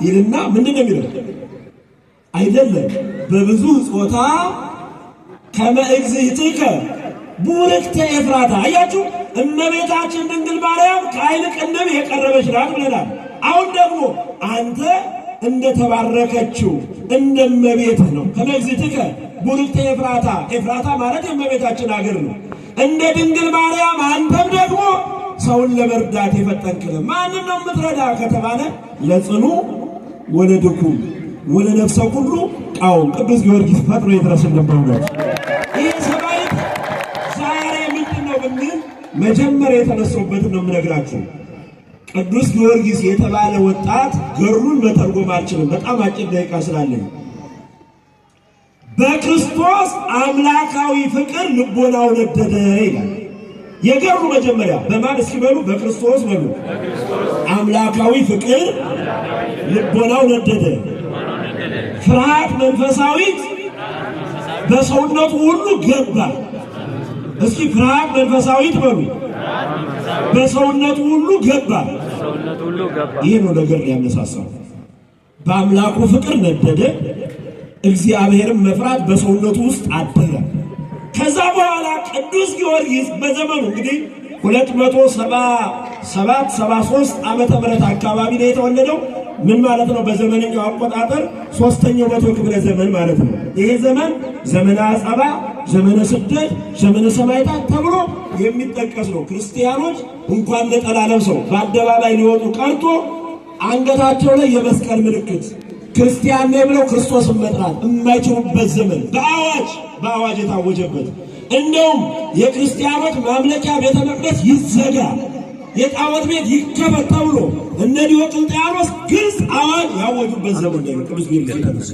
ይልና ምንድነው የሚለው? አይደለም በብዙ ጾታ ከመእግዚእትከ ቡርክተ ኤፍራታ። አያችሁ እመቤታችን ድንግል ማርያም ከኃይል ቅንድብ የቀረበች ናት ብለናል። አሁን ደግሞ አንተ እንደተባረከችው እንደመቤትህ ነው። ከመእግዚእትከ ቡርክተ ኤፍራታ። ኤፍራታ ማለት የእመቤታችን ሀገር ነው። እንደ ድንግል ማርያም አንተም ደግሞ ሰውን ለመርዳት የፈጠንክነ። ማንን ነው የምትረዳ ከተባለ ለጽኑ ወለ ድኩም ወለ ነፍሰ ሁሉ ቃውም ቅዱስ ጊዮርጊስ ፈጥሮ ይድረስልን። በእውነት ይህ ሰማዕት ዛሬ ምንድነው ብንል መጀመሪያ የተነሳሁበትን ነው የምነግራችሁ። ቅዱስ ጊዮርጊስ የተባለ ወጣት ገሩን መተርጎም አልችልም፣ በጣም አጭር ደቂቃ ስላለኝ። በክርስቶስ አምላካዊ ፍቅር ልቦናው ነደደ ይላል። የገሩ መጀመሪያ በማን እስኪ በሉ? በክርስቶስ በሉ። አምላካዊ ፍቅር ልቦናው ነደደ። ፍርሃት መንፈሳዊት በሰውነቱ ሁሉ ገባ። እስኪ ፍርሃት መንፈሳዊት በሉ። በሰውነቱ ሁሉ ገባ። ይህ ነው ነገር ያነሳሳው። በአምላኩ ፍቅር ነደደ። እግዚአብሔርን መፍራት በሰውነቱ ውስጥ አደረ። ከዛ በኋላ ቅዱስ ጊዮርጊስ በዘመኑ እንግዲህ 273 ዓመተ ምህረት አካባቢ ነው የተወለደው። ምን ማለት ነው? በዘመንኛው አቆጣጠር 3ኛው መቶ ክፍለ ዘመን ማለት ነው። ይሄ ዘመን ዘመነ አጸባ፣ ዘመነ ስደት፣ ዘመነ ሰማዕታት ተብሎ የሚጠቀስ ነው። ክርስቲያኖች እንኳን ነጠላ ለብሰው በአደባባይ ሊወጡ ቀርቶ አንገታቸው ላይ የመስቀል ምልክት ክርስቲያን ነው ብለው ክርስቶስን መጥራት የማይችሉበት ዘመን በአዋጅ የታወጀበት። እንደውም የክርስቲያኖች ማምለኪያ ቤተ መቅደስ ይዘጋ፣ የጣዖት ቤት ይከፈት ተብሎ እነ ዲዮቅልጥያኖስ ግልጽ አዋጅ ያወጁበት ዘመን ነው ቅዱስ ጊዮርጊስ።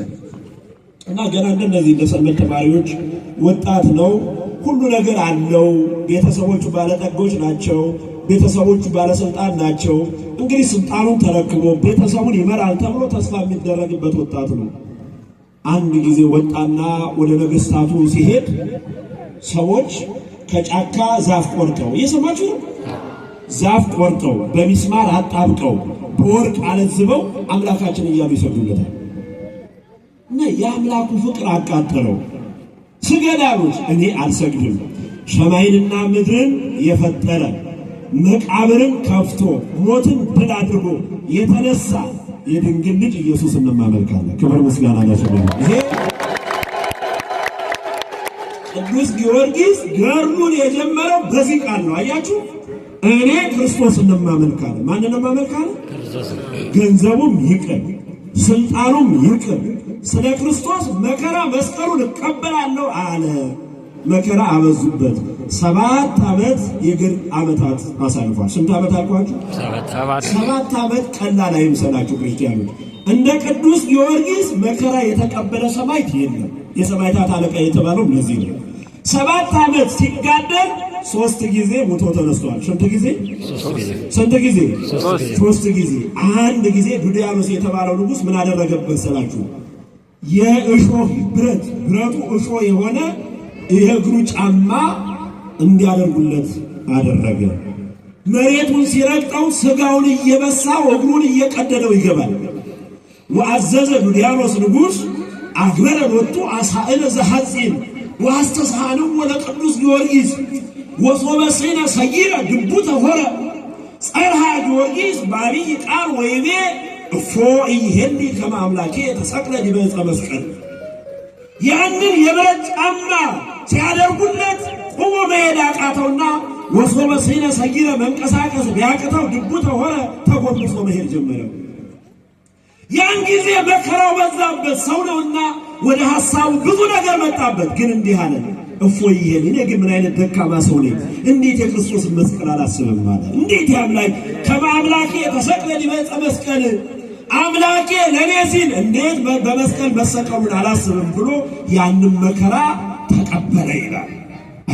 እና ገና እንደነዚህ እንደ ሰንበት ተማሪዎች ወጣት ነው፣ ሁሉ ነገር አለው። ቤተሰቦቹ ባለጠጎች ናቸው፣ ቤተሰቦቹ ባለስልጣን ናቸው። እንግዲህ ስልጣኑን ተረክቦ ቤተሰቡን ይመራል ተብሎ ተስፋ የሚደረግበት ወጣት ነው። አንድ ጊዜ ወጣና ወደ ነገስታቱ ሲሄድ ሰዎች ከጫካ ዛፍ ቆርጠው፣ እየሰማችሁ ነው? ዛፍ ቆርጠው በሚስማር አጣብቀው በወርቅ አለዝበው አምላካችን እያሉ ይሰግዱለታል። እና የአምላኩ ፍቅር አቃጠለው። ስገድ አሉት። እኔ አልሰግድም፣ ሰማይንና ምድርን የፈጠረ መቃብርን ከፍቶ ሞትን ድል አድርጎ የተነሳ የድንግል ልጅ ኢየሱስ እንማመልካለን። ክብር ምስጋና ለስሙ። ይሄ ቅዱስ ጊዮርጊስ ገድሉን የጀመረው በዚህ ቃል ነው። አያችሁ፣ እኔ ክርስቶስ እንማመልካለን። ማንን እንማመልካለን? ገንዘቡም ይቅር፣ ስልጣኑም ይቅር፣ ስለ ክርስቶስ መከራ መስቀሉን እቀበላለሁ አለ። መከራ አበዙበት። 7 ዓመት የግር ዓመታት አሳልፏል። ስንት ዓመት አልኳችሁ? 7 ዓመት ቀላል አይምሰላችሁ ክርስቲያኖች። እንደ ቅዱስ ጊዮርጊስ መከራ የተቀበለ ሰማዕት የለም። የሰማዕታት አለቃ የተባለው ለዚህ ነው። 7 ዓመት ሲጋደል 3 ጊዜ ሙቶ ተነስቷል። ስንት ጊዜ? 3 ጊዜ። 3 ጊዜ። አንድ ጊዜ ዱድያኖስ የተባለው ንጉሥ ምን አደረገበት ስላችሁ? የእሾህ ብረቱ እሾህ የሆነ የእግሩ ጫማ እንዲያደርጉለት አደረገ። መሬቱን ሲረግጠው ስጋውን እየበሳው እግሩን እየቀደደው ይገባል። ወአዘዘ ዱድያኖስ ንጉሥ አግበረ ሎቱ አሳእለ ዘሐጺን ወአስተስሐነው ወለቅዱስ ጊዮርጊስ ወሶበ ሲነ ሰይረ ድቡ ተሆረ ጸርሃ ጊዮርጊስ ባቢይ ቃል ወይቤ እፎ ይሄኒ ከመ አምላኬ ተሰቅለ ዲበ ዕፀ መስቀል። ያንን የብረት ጫማ ሲያደርጉለት ቆሞ መሄድ አቃተውና ወሶበ ሲነ ሰይረ መንቀሳቀስ ቢያቅተው ድቡ ተሆረ ተጎንብሶ መሄድ ጀመረ። ያን ጊዜ መከራው በዛበት ሰው ነውና ወደ ሐሳቡ ብዙ ነገር መጣበት። ግን እንዲህ አለ፣ እፎይ ይሄን እኔ ግን ምን አይነት ደካማ ሰው ነኝ! እንዴት የክርስቶስን መስቀል አላስብም ማለት? እንዴት ያምላክ ከማምላኬ ተሰቅለ ዲበ ዕፀ መስቀል አምላኬ ለኔ ሲል እንዴት በመስቀል መሰቀሉን አላስብም ብሎ ያንን መከራ ተቀበለ ይላል።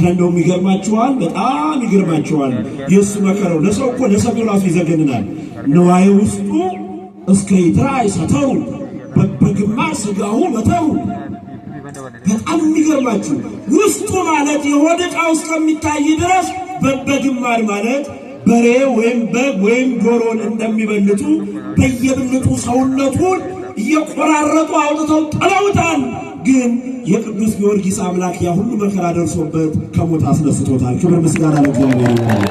እንደው ይገርማችኋል፣ በጣም ይገርማችኋል። የሱ መከራው ለሰው እኮ ለሰው ራሱ ይዘገንናል። ነዋይ ውስጡ እስከ ይትራይ ሰተሩ በግማሽ ስጋው መተሩ። በጣም የሚገርማችሁ ውስጡ ማለት የሆድ ዕቃው እስከሚታይ ድረስ በግማር ማለት በሬ ወይም በግ ወይም ዶሮን እንደሚበልጡ በየብልቱ ሰውነቱን እየቆራረጡ አውጥተው ጥለውታል። ግን የቅዱስ ጊዮርጊስ አምላክ ያ ሁሉ መከራ ደርሶበት ከሞት አስነስቶታል። ክብር ምስጋና ለእግዚአብሔር ይሁን።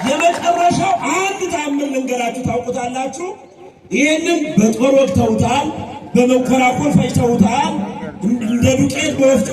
የመጨረሻው አንድ ተአምር ልንገራችሁ፣ ታውቁታላችሁ። ይህንን በጦር ወግተውታል፣ በመንኮራኮር ፈጅተውታል፣ እንደ ዱቄት በወፍጮ